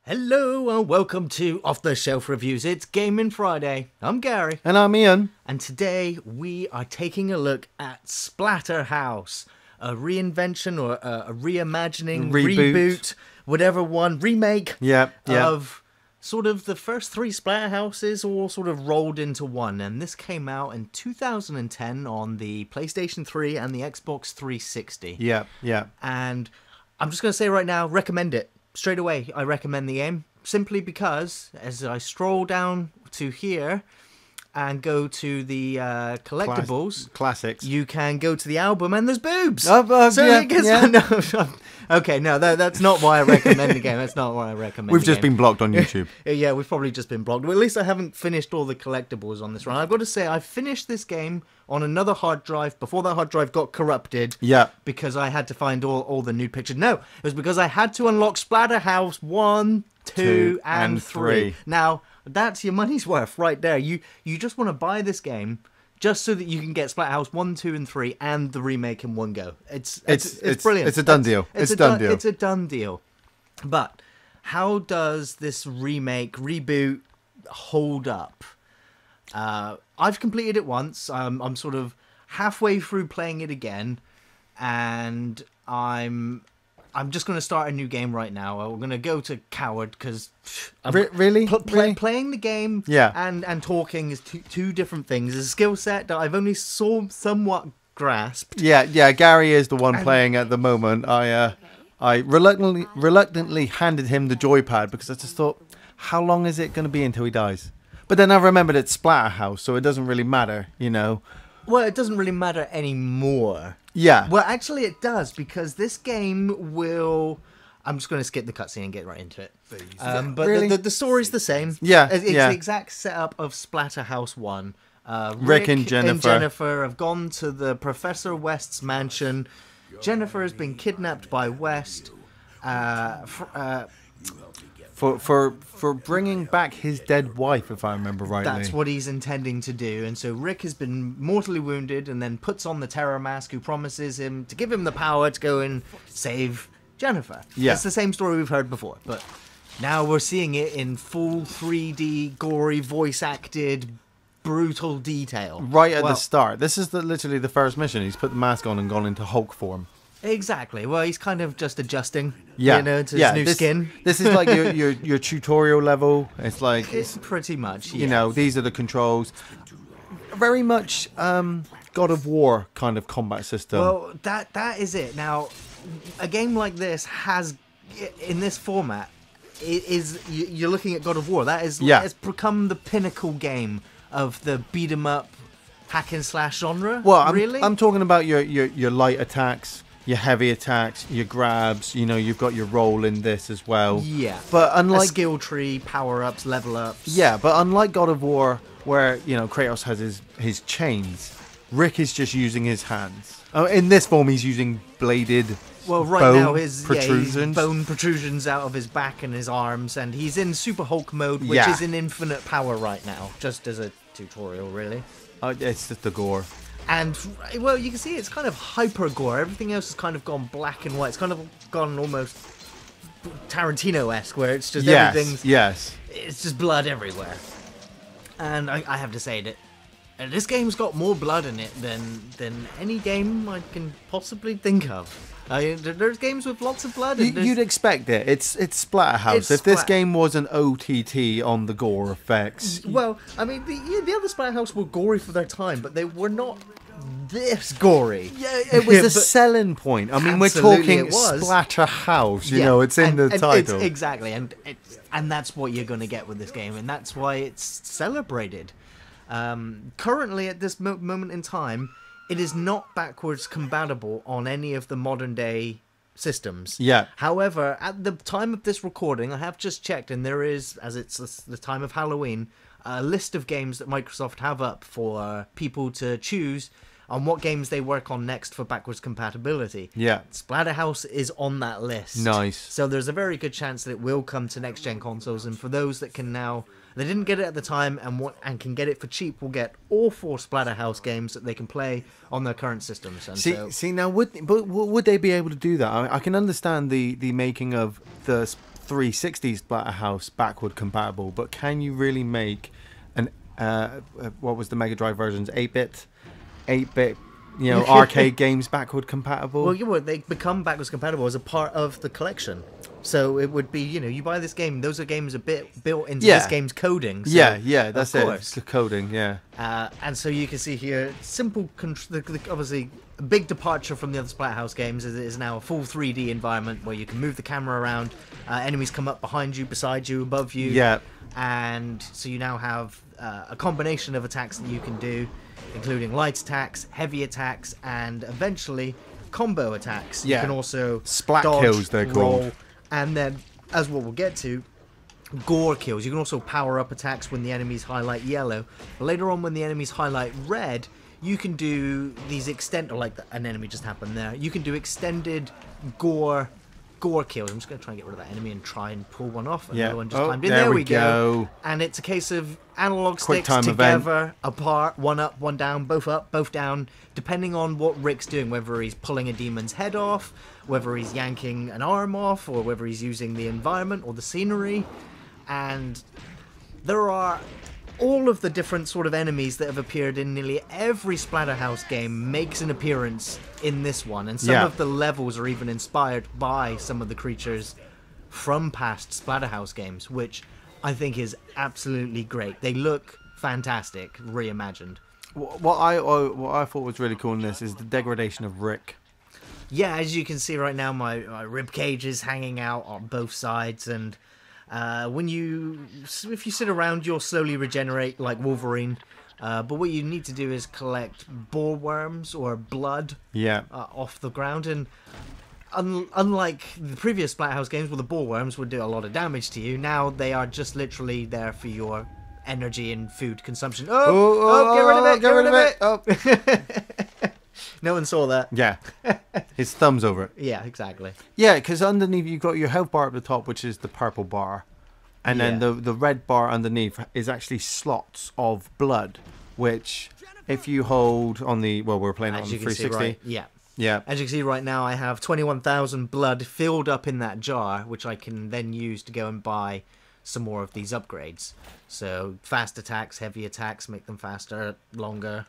Hello and welcome to Off the Shelf Reviews. It's Gaming Friday. I'm Gary. And I'm Iain. And today we are taking a look at Splatterhouse, a reinvention or a reimagining, reboot, whatever one, remake of sort of the first three Splatterhouses all sort of rolled into one. And this came out in 2010 on the PlayStation 3 and the Xbox 360. Yeah. And I'm just going to say right now, recommend it. Straight away, I recommend the game, simply because as I stroll down to here and go to the collectibles, classics, you can go to the album and there's boobs. Okay, no, that's not why I recommend the game. That's not why I recommend. We've just been blocked on YouTube. Yeah, we've probably just been blocked. Well, at least I haven't finished all the collectibles on this run. I've got to say, I finished this game on another hard drive before that hard drive got corrupted. Yeah. Because I had to find all the nude pictures. No, it was because I had to unlock Splatterhouse 1, 2, and 3. Now, that's your money's worth right there. You just want to buy this game just so that you can get Splatterhouse 1, 2, and 3 and the remake in one go. It's brilliant. It's a done deal. It's a done deal. But how does this reboot hold up? I've completed it once. I'm sort of halfway through playing it again, and I'm just going to start a new game right now. I'm going to go to Coward because playing the game and talking is two different things. It's a skill set that I've only somewhat grasped. Yeah. Gary is the one playing at the moment. I reluctantly handed him the joypad because I just thought, how long is it going to be until he dies? But then I remembered it's Splatterhouse, so it doesn't really matter, you know. Well, it doesn't really matter anymore. Yeah. Well, actually it does, because this game will... I'm just going to skip the cutscene and get right into it. But really? the story's the same. Yeah, it's the exact setup of Splatterhouse 1. Rick and Jennifer have gone to the Professor West's mansion. Jennifer has been kidnapped by West. For bringing back his dead wife, if I remember rightly. That's what he's intending to do. And so Rick has been mortally wounded and then puts on the terror mask, who promises him to give him the power to go and save Jennifer. Yeah. It's the same story we've heard before, but now we're seeing it in full 3D, gory, voice-acted, brutal detail. Right at the start. This is literally the first mission. He's put the mask on and gone into Hulk form. Exactly. Well, he's kind of just adjusting, to his new skin. This is like your tutorial level. It's like... It's pretty much, You know, these are the controls. Very much God of War kind of combat system. Well, that is it. Now, a game like this has, in this format, you're looking at God of War. That is, it's become the pinnacle game of the beat-em-up hack-and-slash genre. Well, I'm talking about your light attacks, your heavy attacks, your grabs, you know, you've got your roll in this as well. Yeah. But unlike... a skill tree, power-ups, level-ups. Yeah, but unlike God of War, where, you know, Kratos has his chains, Rick is just using his hands. In this form, he's using bladed his protrusions. Bone protrusions out of his back and his arms, and he's in Super Hulk mode, which is in infinite power right now, just as a tutorial, really. It's just the gore. And, well, you can see it's kind of hyper gore. Everything else has kind of gone black and white. It's kind of gone almost Tarantino-esque, where it's just everything's... Yes. It's just blood everywhere. And I have to say that this game's got more blood in it than any game I can possibly think of. There's games with lots of blood. You'd expect it. It's Splatterhouse. If this game was an OTT on the gore effects... Well, I mean, the other Splatterhouse were gory for their time, but they were not this gory. Yeah, it was a selling point. I mean, we're talking Splatterhouse. You know, it's in the title. Exactly, and that's what you're going to get with this game, and that's why it's celebrated. Currently, at this moment in time, it is not backwards compatible on any of the modern day systems. Yeah. However, at the time of this recording, I have just checked, and there is, as it's the time of Halloween, a list of games that Microsoft have up for people to choose on what games they work on next for backwards compatibility. Yeah. Splatterhouse is on that list. Nice. So there's a very good chance that it will come to next-gen consoles, and for those that can now... They didn't get it at the time and can get it for cheap, will get all 4 Splatterhouse games that they can play on their current systems. And now, would they be able to do that? I can understand the making of the 360 Splatterhouse backward compatible, but can you really make an what was the Mega Drive version's 8-bit, arcade games backward compatible? Well, they become backwards compatible as a part of the collection. So it would be, you buy this game, those are games a bit built into this game's coding. So That's it. It's the coding, and so you can see here, simple, obviously, a big departure from the other Splatterhouse games is it is now a full 3D environment where you can move the camera around, enemies come up behind you, beside you, above you. Yeah. And so you now have a combination of attacks that you can do, including light attacks, heavy attacks, and eventually combo attacks. You can also splat dodge, kills, they're roll, called. and then, as what we'll get to, gore kills. You can also power up attacks when the enemies highlight yellow. Later on, when the enemies highlight red, you can do these an enemy just happened there. You can do extended gore kills. I'm just going to try and get rid of that enemy and try and pull one off. Another one just climbed in. There we go. And it's a case of analog sticks together, apart, one up, one down, both up, both down, depending on what Rick's doing, whether he's pulling a demon's head off, whether he's yanking an arm off, or whether he's using the environment or the scenery. And there are all of the different sort of enemies that have appeared in nearly every Splatterhouse game makes an appearance in this one, and some of the levels are even inspired by some of the creatures from past Splatterhouse games, which I think is absolutely great. They look fantastic, reimagined. What I thought was really cool in this is the degradation of Rick. Yeah, as you can see right now, my rib cage is hanging out on both sides, and if you sit around, you'll slowly regenerate like Wolverine. But what you need to do is collect boar worms or blood off the ground. And unlike the previous Splatterhouse games where the boar worms would do a lot of damage to you, now they are just literally there for your energy and food consumption. Get rid of it! Get rid of it! Oh. No one saw that. Yeah. His thumb's over it. Yeah, exactly. Yeah, because underneath you've got your health bar at the top, which is the purple bar. And then the red bar underneath is actually slots of blood, which if you hold on the... Well, we're playing it on the 360. Yeah. As you can see right now, I have 21,000 blood filled up in that jar, which I can then use to go and buy some more of these upgrades. So fast attacks, heavy attacks, make them faster, longer.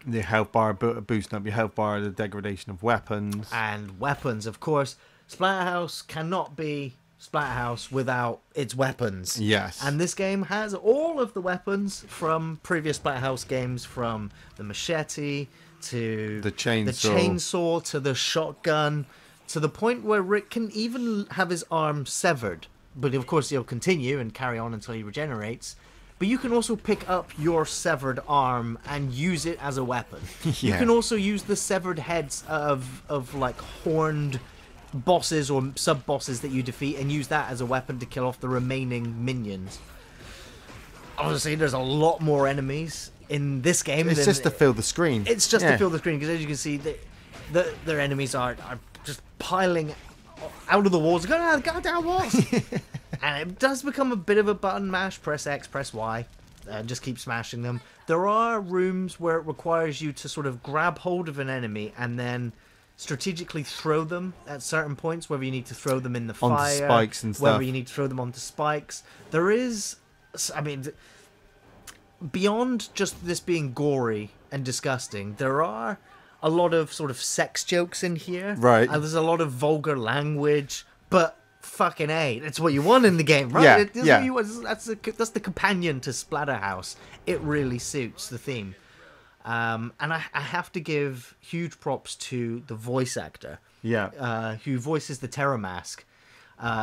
The health bar, boosting up your health bar, the degradation of weapons. And weapons, of course. Splatterhouse cannot be Splatterhouse without its weapons. Yes. And this game has all of the weapons from previous Splatterhouse games, from the machete to the chainsaw to the shotgun, to the point where Rick can even have his arm severed. But of course he'll continue and carry on until he regenerates. But you can also pick up your severed arm and use it as a weapon. You can also use the severed heads of like horned bosses or sub-bosses that you defeat and use that as a weapon to kill off the remaining minions. Honestly, there's a lot more enemies in this game. It's just to fill the screen. It's just to fill the screen, because as you can see, their enemies are just piling out of the walls. Go down the goddamn walls! And it does become a bit of a button mash. Press X, press Y, and just keep smashing them. There are rooms where it requires you to sort of grab hold of an enemy and then strategically throw them at certain points, whether you need to throw them in the fire, onto spikes and stuff, whether you need to throw them onto spikes. There is, I mean, beyond just this being gory and disgusting, there are a lot of sort of sex jokes in here. Right. And there's a lot of vulgar language, but fucking A, that's what you want in the game, right? Yeah, That's the companion to Splatterhouse. It really suits the theme. And I have to give huge props to the voice actor. Who voices the Terror Mask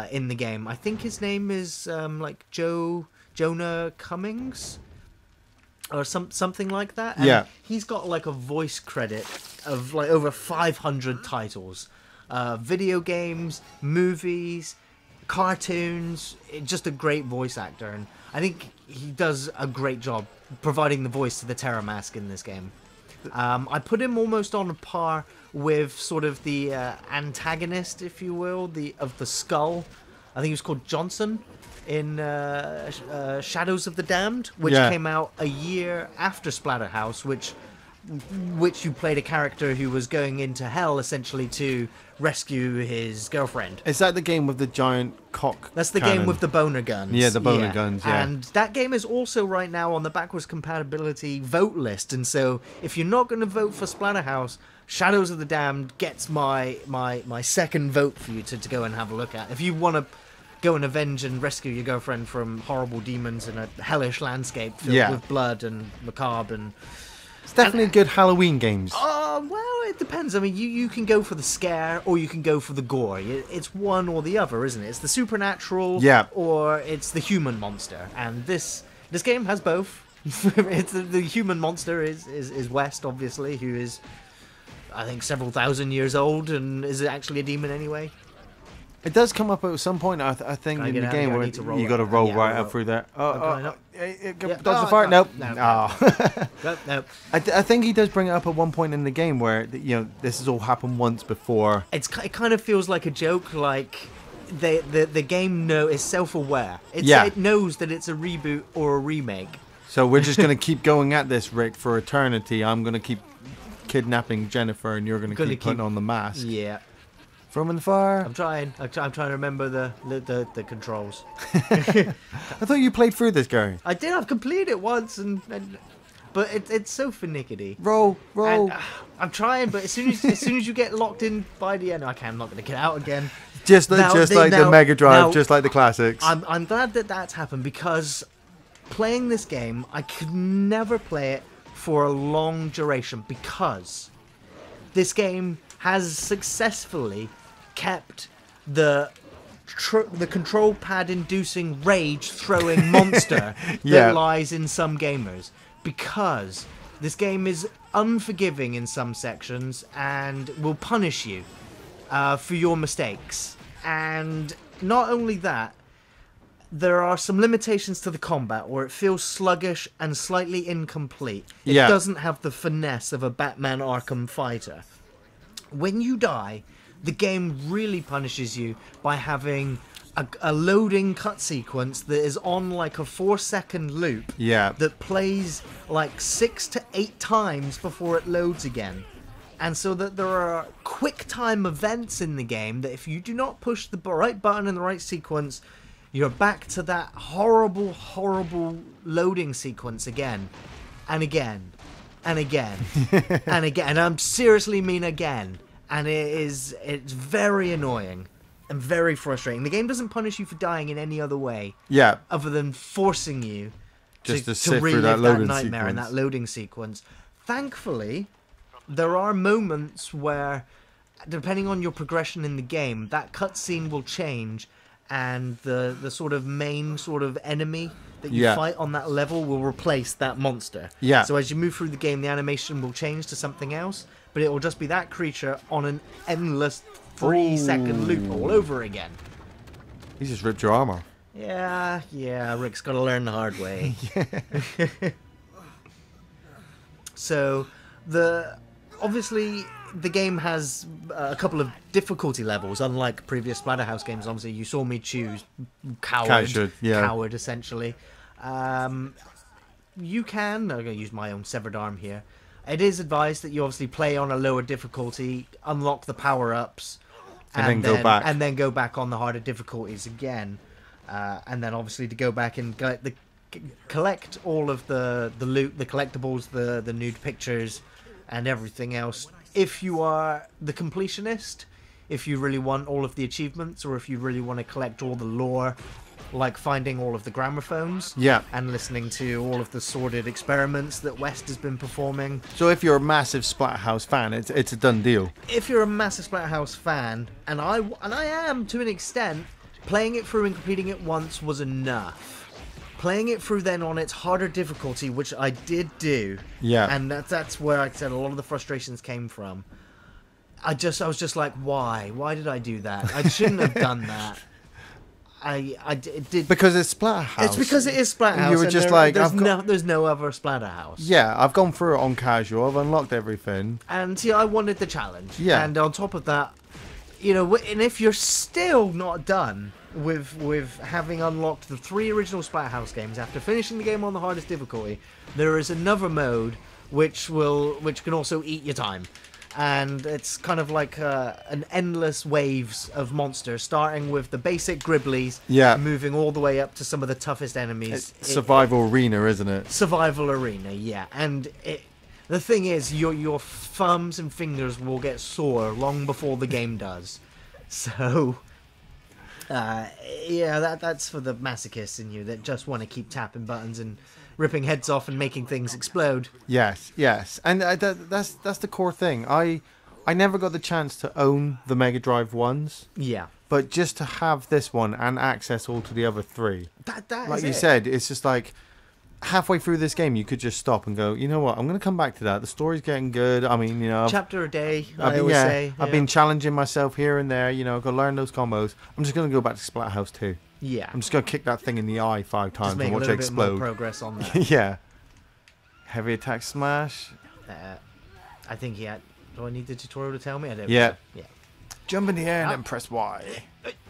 in the game. I think his name is like Jonah Cummings or something like that. And he's got like a voice credit of like over 500 titles. Video games, movies, cartoons. Just a great voice actor, and I think he does a great job providing the voice to the Terror Mask in this game. I put him almost on a par with sort of the antagonist, if you will, of the Skull. I think he was called Johnson in Shadows of the Damned, which came out a year after Splatterhouse, which which you played a character who was going into hell essentially to rescue his girlfriend. Is that the game with the giant cock? That's the cannon? game with the boner guns. Yeah, the boner guns. Yeah, and that game is also right now on the backwards compatibility vote list. And so, if you're not going to vote for Splatterhouse, Shadows of the Damned gets my second vote for you to go and have a look at. If you want to go and avenge and rescue your girlfriend from horrible demons in a hellish landscape filled with blood and macabre and... It's definitely good Halloween games. Well, it depends. I mean, you can go for the scare or you can go for the gore. It's one or the other, isn't it? It's the supernatural or it's the human monster. And this game has both. It's the human monster is West, obviously, who is, I think, several thousand years old and is actually a demon anyway. It does come up at some point, I think, in the game where you got to roll right up through there. Dodge the fire? Nope. Nope. I think he does bring it up at one point in the game where this has all happened once before. It kind of feels like a joke, like the game is self-aware. It knows that it's a reboot or a remake. So we're just going to keep going at this, Rick, for eternity. I'm going to keep kidnapping Jennifer, and you're going to keep putting on the mask. Yeah. From the fire. I'm trying to remember the controls. I thought you played through this, Gary. I did. I've completed it once, but it's so finicky. Roll. And, I'm trying, but as soon as you get locked in by the end, I'm not going to get out again. Just like the Mega Drive, just like the classics. I'm glad that's happened because playing this game, I could never play it for a long duration because this game has successfully kept the control pad inducing rage throwing monster that lies in some gamers, because this game is unforgiving in some sections and will punish you for your mistakes. And not only that, there are some limitations to the combat where it feels sluggish and slightly incomplete. It doesn't have the finesse of a Batman Arkham fighter. When you die, the game really punishes you by having a loading cut sequence that is on like a 4-second loop that plays like 6 to 8 times before it loads again. And so that there are quick time events in the game that if you do not push the right button in the right sequence, you're back to that horrible, horrible loading sequence again and again. And again, and again, and I'm seriously mean again, and it's very annoying and very frustrating. The game doesn't punish you for dying in any other way, other than forcing you just to relive through that loading nightmare sequence. And that loading sequence. Thankfully, there are moments where, depending on your progression in the game, that cutscene will change, and the sort of main sort of enemy that you fight on that level will replace that monster. So as you move through the game, the animation will change to something else, but it will just be that creature on an endless 3-second loop all over again. He just ripped your arm off. Yeah, Rick's got to learn the hard way. So, obviously, the game has a couple of difficulty levels, unlike previous Splatterhouse games. Obviously, you saw me choose coward, essentially. You can, I'm going to use my own severed arm here. It is advised that you obviously play on a lower difficulty, unlock the power-ups, and then go back. And then go back on the harder difficulties again. And then obviously to go back and collect all of the loot, the collectibles, the nude pictures, and everything else. If you are the completionist, if you really want all of the achievements, or if you really want to collect all the lore, like finding all of the gramophones, and listening to all of the sordid experiments that West has been performing. So if you're a massive Splatterhouse fan, it's a done deal. If you're a massive Splatterhouse fan, and I am to an extent, playing it through and completing it once was enough. Playing it through then on its harder difficulty, which I did do, and that's where I said a lot of the frustrations came from. I was just like, why did I do that? I shouldn't have done that. I did because it's Splatterhouse. It's because it is Splatterhouse. You were just like, there's no other Splatterhouse. Yeah, I've gone through it on casual. I've unlocked everything, and I wanted the challenge. And on top of that, and if you're still not done with having unlocked the 3 original Splatterhouse games after finishing the game on the hardest difficulty, there is another mode which can also eat your time. And it's kind of like an endless waves of monsters, starting with the basic Gribblies, moving all the way up to some of the toughest enemies. It's survival arena, isn't it? Survival arena, yeah. And the thing is, your thumbs and fingers will get sore long before the game does. So, that's for the masochists in you that just want to keep tapping buttons and ripping heads off and making things explode. Yes, and that's the core thing. I never got the chance to own the Mega Drive ones. Yeah. But just to have this one and access all to the other three. That like you said, it's just like halfway through this game, you could just stop and go, you know what, I'm going to come back to that. The story's getting good. I mean, chapter a day, I always say. I've been challenging myself here and there, I've got to learn those combos. I'm just going to go back to Splatterhouse 2. Yeah. I'm just going to kick that thing in the eye 5 times and watch it explode. Bit more progress on that. Yeah. Heavy attack smash. I think do I need the tutorial to tell me? I don't know. Yeah. Jump in the air and then press Y.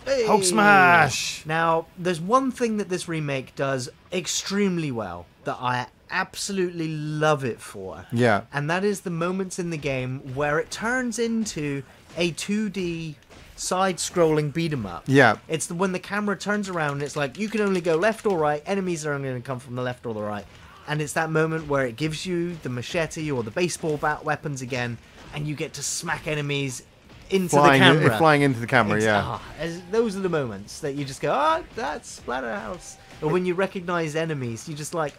Hey. Hulk smash! Now, there's one thing that this remake does extremely well that I absolutely love it for. Yeah. And that is the moments in the game where it turns into a 2D side-scrolling beat-em-up. Yeah. It's when the camera turns around and it's like, you can only go left or right, enemies are only going to come from the left or the right. And it's that moment where it gives you the machete or the baseball bat weapons again, and you get to smack enemies into the camera. Flying into the camera, those are the moments that you just go, that's Splatterhouse. Or when you recognize enemies, you just like,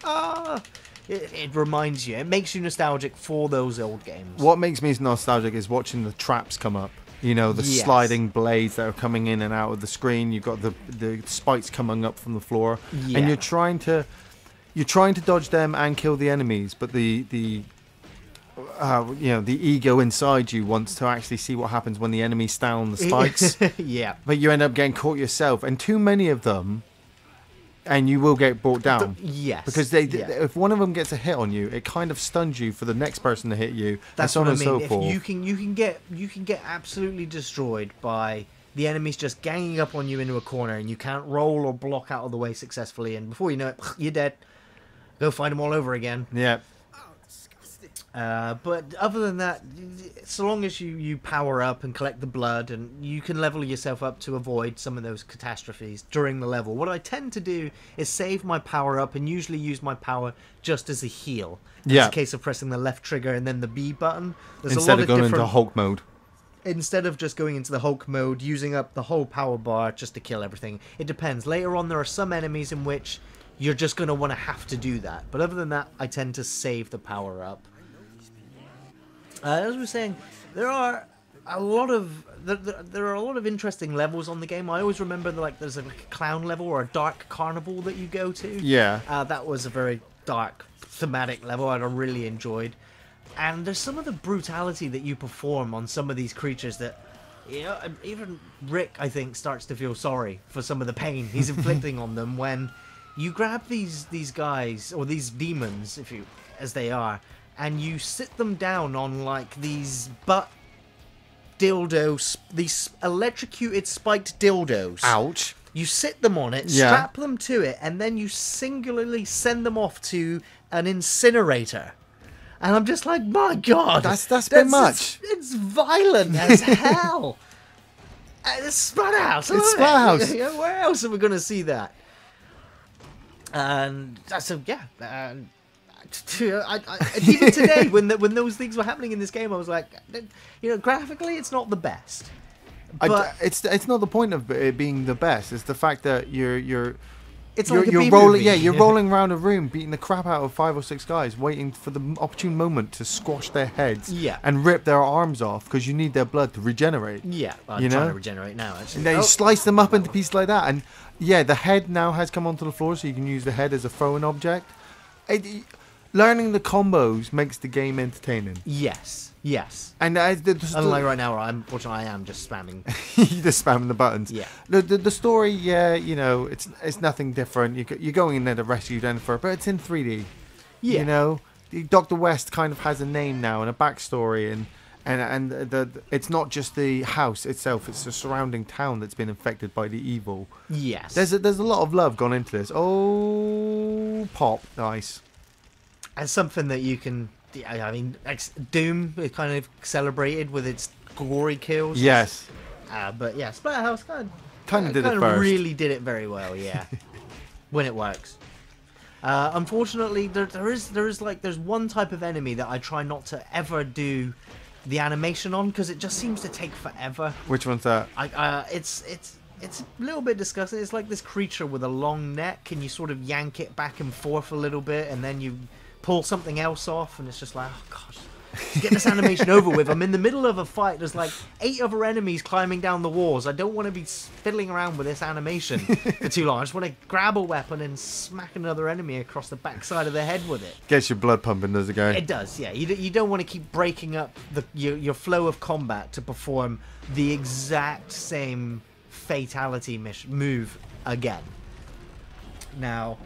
it reminds you. It makes you nostalgic for those old games. What makes me nostalgic is watching the traps come up. The sliding blades that are coming in and out of the screen. You've got the spikes coming up from the floor, and you're trying to dodge them and kill the enemies, but the ego inside you wants to actually see what happens when the enemies stand on the spikes. Yeah. But you end up getting caught yourself, and too many of them, and you will get brought down. Yes. Because if one of them gets a hit on you, it kind of stuns you for the next person to hit you. That's and so on what I and mean. so forth. You can get absolutely destroyed by the enemies just ganging up on you into a corner, and you can't roll or block out of the way successfully, and before you know it, you're dead. Go fight them all over again. Yeah. But other than that, so long as you power up and collect the blood, and you can level yourself up to avoid some of those catastrophes during the level. What I tend to do is save my power up and usually use my power just as a heal. It's a case of pressing the left trigger and then the B button. Instead of going into Hulk mode. Instead of just going into the Hulk mode, using up the whole power bar just to kill everything. It depends. Later on, there are some enemies in which you're just going to have to do that. But other than that, I tend to save the power up. As we were saying, there are a lot of interesting levels on the game. I always remember there's a clown level or a dark carnival that you go to. Yeah. That was a very dark thematic level I really enjoyed. And there's some of the brutality that you perform on some of these creatures that, even Rick, I think, starts to feel sorry for some of the pain he's inflicting on them when you grab these guys, or these demons, as they are, and you sit them down on these butt dildos, these electrocuted spiked dildos. Ouch. You sit them on it, strap them to it, and then you singularly send them off to an incinerator. And I'm just like, my God, that's a bit much. It's violent as hell. It's Splatterhouse. It's Splatterhouse. Where else are we going to see that? And so even today, when those things were happening in this game, I was like, graphically, it's not the best. But it's not the point of it being the best. It's the fact that you're rolling. Yeah, you're rolling around a room, beating the crap out of 5 or 6 guys, waiting for the opportune moment to squash their heads. And rip their arms off because you need their blood to regenerate. Yeah, I'm trying to regenerate now. Actually, and then you slice them up into pieces like that, and the head now has come onto the floor, so you can use the head as a throwing object. Learning the combos makes the game entertaining. Yes. And unlike right now, unfortunately, I am just spamming. You're just spamming the buttons. Yeah. The story, it's nothing different. You're going in there to rescue Jennifer, but it's in 3D. Yeah. Dr. West kind of has a name now and a backstory, and it's not just the house itself; it's the surrounding town that's been infected by the evil. Yes. There's a lot of love gone into this. Oh, pop, nice. As something that you can I mean, Doom is kind of celebrated with its gory kills. Yes. But yeah, Splatterhouse kind of did it first. Really did it very well, yeah. When it works. Unfortunately, there's one type of enemy that I try not to ever do the animation on because it just seems to take forever. Which one's that? It's a little bit disgusting. It's like this creature with a long neck, and you sort of yank it back and forth a little bit, and then you pull something else off, and it's just like, oh gosh, get this animation over with. I'm in the middle of a fight. There's like 8 other enemies climbing down the walls. I don't want to be fiddling around with this animation for too long. I just want to grab a weapon and smack another enemy across the backside of the head with it. Gets your blood pumping, does it, guy? It does, yeah. You don't want to keep breaking up your flow of combat to perform the exact same fatality move again. Now,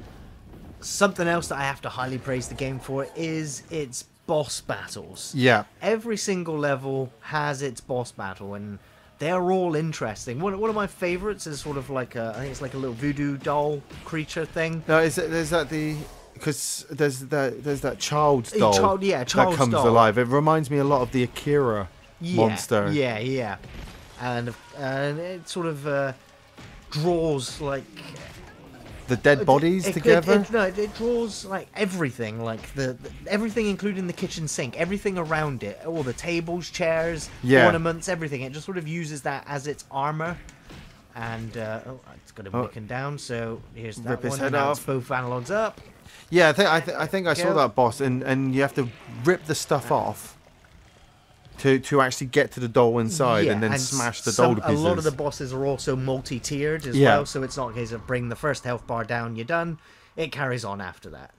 something else that I have to highly praise the game for is its boss battles. Yeah. Every single level has its boss battle, and they're all interesting. One of my favorites is sort of like I think it's like a little voodoo doll creature thing. No, there's that child's doll. Child's that comes doll. alive. It reminds me a lot of the Akira monster. Yeah. And it sort of draws like the dead bodies together. It draws like everything, like the everything, including the kitchen sink, everything around it, all the tables, chairs, ornaments, everything. It just sort of uses that as its armor. And it's got him looking down. So here's that Rip his one. head Now off. it's both analogs up. Yeah, I think I saw that boss, and you have to rip the stuff off to actually get to the doll inside, and then smash the doll to pieces. A lot of the bosses are also multi-tiered as well, so it's not a case of bring the first health bar down, you're done. It carries on after that.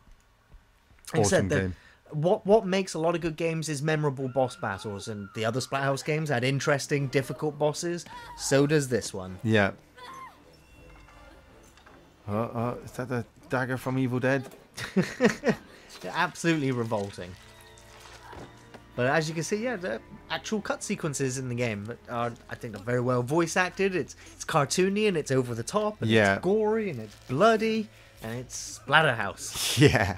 Awesome game. What makes a lot of good games is memorable boss battles, and the other Splatterhouse games had interesting, difficult bosses. So does this one. Yeah. Is that the dagger from Evil Dead? Absolutely revolting. But as you can see, yeah, the actual cut sequences in the game are, I think, are very well voice acted. It's cartoony and it's over the top, and it's gory and it's bloody, and it's Splatterhouse. Yeah.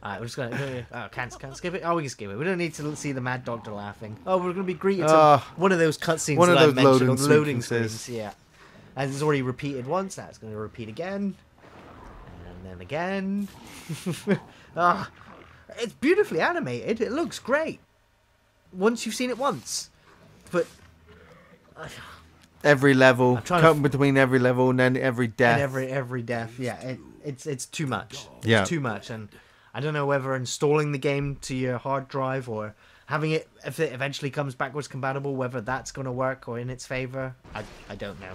Alright, we're just gonna. Can't skip it. Oh, we can skip it. We don't need to see the Mad Doctor laughing. Oh, we're gonna be greeted to one of those cutscenes that I mentioned on the loading screens. Yeah, and it's already repeated once. Now it's gonna repeat again, and then again. It's beautifully animated. It looks great. Once you've seen it once, but every level, cutting between every level and then every death, and every death, yeah, it's too much. It's too much, and I don't know whether installing the game to your hard drive or having it, if it eventually comes backwards compatible, whether that's going to work or in its favor. I don't know.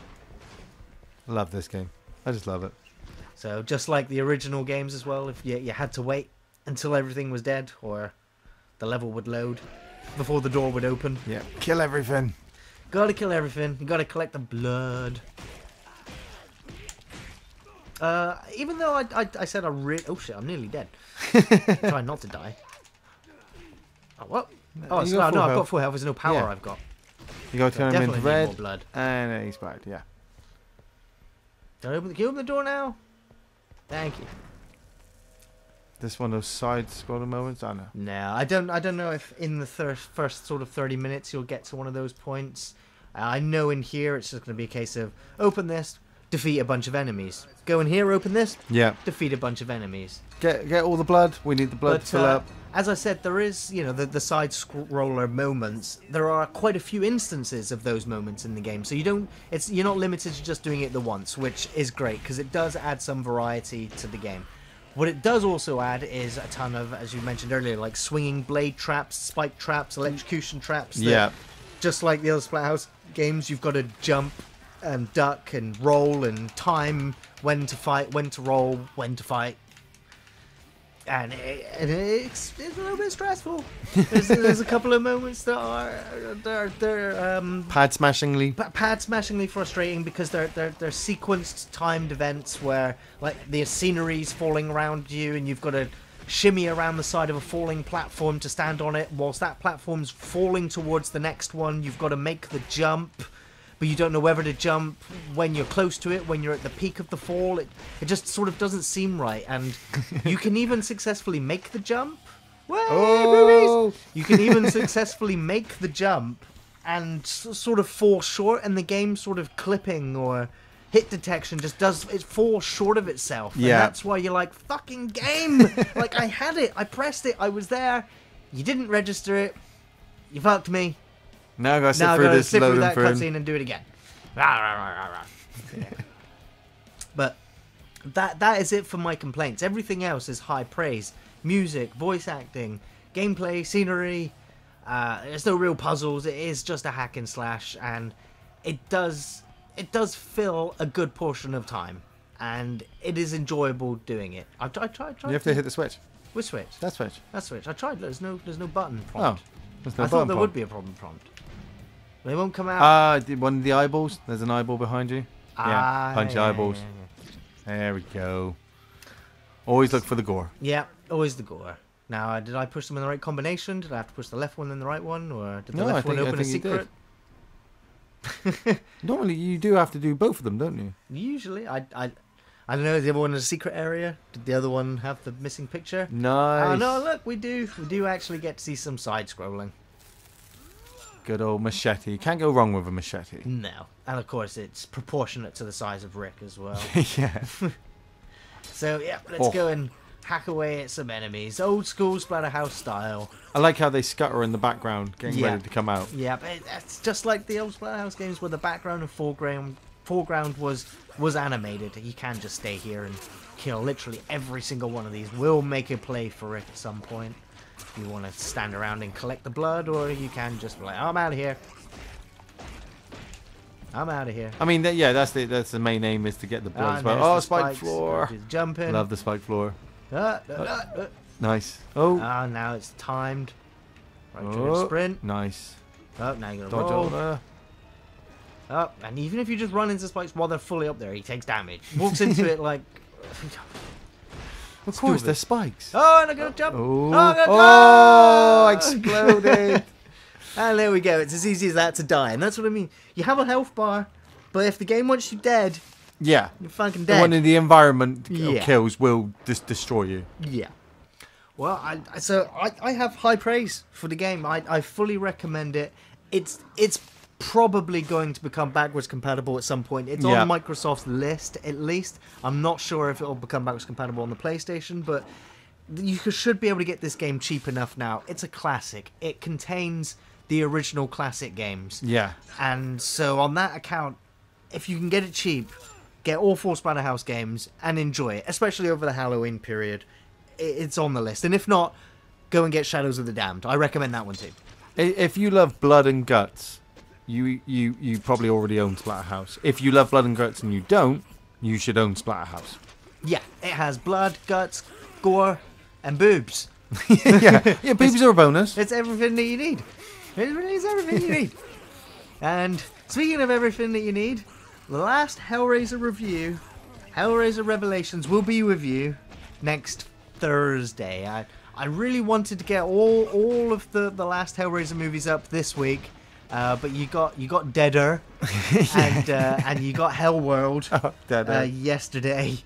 I love this game. I just love it. So just like the original games as well, if you had to wait until everything was dead or the level would load before the door would open. Yeah, kill everything. Gotta kill everything. You gotta collect the blood. Even though I said oh shit, I'm nearly dead. Try not to die. Oh, what? Oh, no, I've got full health. There's no power I've got. You go turn him into red, more blood. And then he's back, yeah. Can you open the door now? Thank you. This one of those side-scrolling moments? I don't know. No, I don't know if in the first sort of 30 minutes you'll get to one of those points. I know in here it's just going to be a case of open this, defeat a bunch of enemies. Go in here, open this, defeat a bunch of enemies. Get all the blood. We need the blood to fill up. As I said, there is, the side-scroller moments. There are quite a few instances of those moments in the game, so you're not limited to just doing it the once, which is great because it does add some variety to the game. What it does also add is a ton of, as you mentioned earlier, like swinging blade traps, spike traps, electrocution traps. Yeah. Just like the other Splatterhouse games, you've got to jump and duck and roll and time when to fight, when to roll, when to fight. And it's a little bit stressful. There's a couple of moments that are pad smashingly frustrating because they're sequenced, timed events where like the scenery's falling around you and you've got to shimmy around the side of a falling platform to stand on it whilst that platform's falling towards the next one. You've got to make the jump, but you don't know whether to jump when you're close to it, when you're at the peak of the fall. It just sort of doesn't seem right. And you can even successfully make the jump, Oh. You can even successfully make the jump and sort of fall short, and the game sort of clipping or hit detection just it falls short of itself. And that's why you're like, fucking game! Like, I had it, I pressed it, I was there, you didn't register it, you fucked me. Now I gotta sit through this loading that cutscene and do it again. But that is it for my complaints. Everything else is high praise. Music, voice acting, gameplay, scenery. There's no real puzzles. It is just a hack and slash, and it does fill a good portion of time, and it is enjoyable doing it. I tried. You have to hit the switch. Which switch? That switch. That switch. I tried. There's no button prompt. Oh, there's no I button thought there prompt. would be a problem prompt. They won't come out. One of the eyeballs. There's an eyeball behind you. Yeah, punch eyeballs. Yeah. There we go. Always look for the gore. Yeah, always the gore. Now, did I push them in the right combination? Did I have to push the left one in the right one, or did the left one open a secret? Normally, you do have to do both of them, don't you? Usually, I don't know. Is the other one in a secret area? Did the other one have the missing picture? Nice. Oh no! Look, we do actually get to see some side scrolling. Good old machete. You can't go wrong with a machete. No, and of course it's proportionate to the size of Rick as well. Yeah. So yeah, let's go and hack away at some enemies, old school Splatterhouse style. I like how they scutter in the background, getting ready to come out. Yeah, but it's just like the old Splatterhouse games where the background and foreground was animated. You can just stay here and kill literally every single one of these. We'll make a play for it at some point. If you want to stand around and collect the blood, or you can just be like, I'm out of here. I'm out of here. I mean, that's the main aim, is to get the blood as well. Oh, spike floor. Jumping. Love the spike floor. Nice. Oh, now it's timed. Right, to sprint. Nice. Oh, now you're Dodge roll. over. Oh, and even if you just run into spikes while they're fully up there, he takes damage. Walks into it like... Of course, they're spikes. Oh, and I gotta jump. Oh, exploded. And there we go. It's as easy as that to die. And that's what I mean. You have a health bar, but if the game wants you dead, yeah, you're fucking dead. The one in the environment kills will just destroy you. Yeah. Well, I have high praise for the game. I fully recommend it. It's probably going to become backwards compatible at some point. It's on Microsoft's list, at least. I'm not sure if it'll become backwards compatible on the PlayStation, but you should be able to get this game cheap enough now. It's a classic. It contains the original classic games. Yeah. And so on that account, if you can get it cheap, get all 4 Splatterhouse games and enjoy it, especially over the Halloween period. It's on the list. And if not, go and get Shadows of the Damned. I recommend that one too. If you love blood and guts, you probably already own Splatterhouse. If you love blood and guts and you don't, you should own Splatterhouse. Yeah, it has blood, guts, gore, and boobs. yeah, boobs are a bonus. It's everything that you need. It really is everything you need. And speaking of everything that you need, the last Hellraiser review, Hellraiser Revelations, will be with you next Thursday. I really wanted to get all of the last Hellraiser movies up this week, but you got Deader and you got Hellworld yesterday,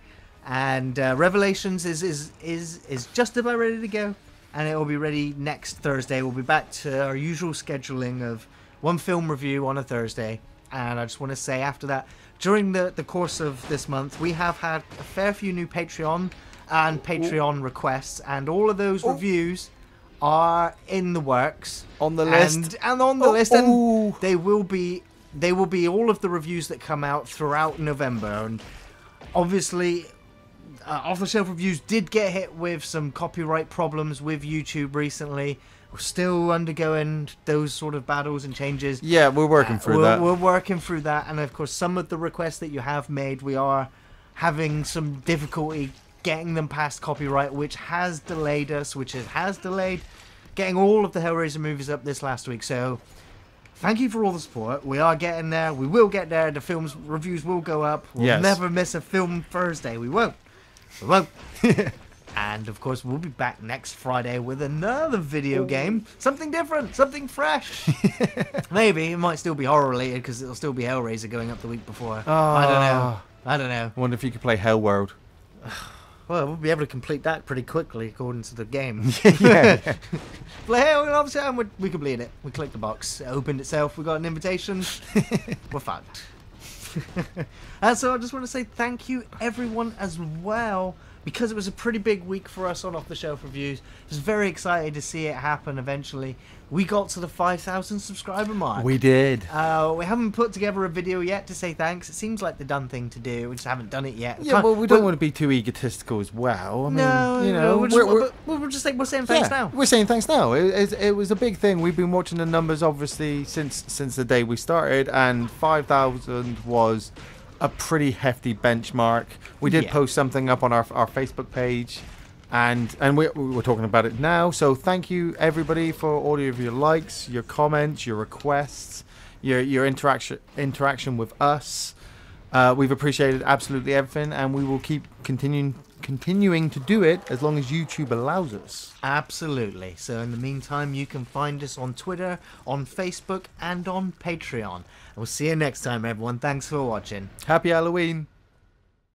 and Revelations is just about ready to go, and it will be ready next Thursday. We'll be back to our usual scheduling of one film review on a Thursday, and I just want to say after that, during the course of this month, we have had a fair few new Patreon requests, and all of those reviews are in the works, on the list, and on the list, and they will be all of the reviews that come out throughout November. And obviously, Off the Shelf Reviews did get hit with some copyright problems with YouTube recently. We're still undergoing those sort of battles and changes. Yeah, we're working through that. We're working through that, and of course, some of the requests that you have made, we are having some difficulty getting them past copyright, which has delayed us, getting all of the Hellraiser movies up this last week. So thank you for all the support. We are getting there. We will get there. The film's reviews will go up. We'll never miss a film Thursday. We won't. And of course, we'll be back next Friday with another video game. Something different, something fresh. Maybe it might still be horror related, because it'll still be Hellraiser going up the week before. I don't know. I wonder if you could play Hellworld. Well, we'll be able to complete that pretty quickly according to the game. Yeah. But hey, obviously, we completed it. We clicked the box. It opened itself. We got an invitation. We're fucked. And so I just want to say thank you, everyone, as well. Because it was a pretty big week for us on Off the Shelf Reviews. I was very excited to see it happen eventually. We got to the 5,000 subscriber mark. We did. We haven't put together a video yet to say thanks. It seems like the done thing to do. We just haven't done it yet. Yeah, well, we don't want to be too egistical as well. I mean, no, we're just saying thanks now. We're saying thanks now. It was a big thing. We've been watching the numbers, obviously, since the day we started, and 5,000 was a pretty hefty benchmark. We did post something up on our Facebook page, and we're talking about it now. So thank you, everybody, for all of your likes, your comments, your requests, your interaction with us. We've appreciated absolutely everything, and we will keep continuing to do it as long as YouTube allows us. Absolutely. So in the meantime, you can find us on Twitter, on Facebook, and on Patreon. We'll see you next time, everyone. Thanks for watching. Happy Halloween.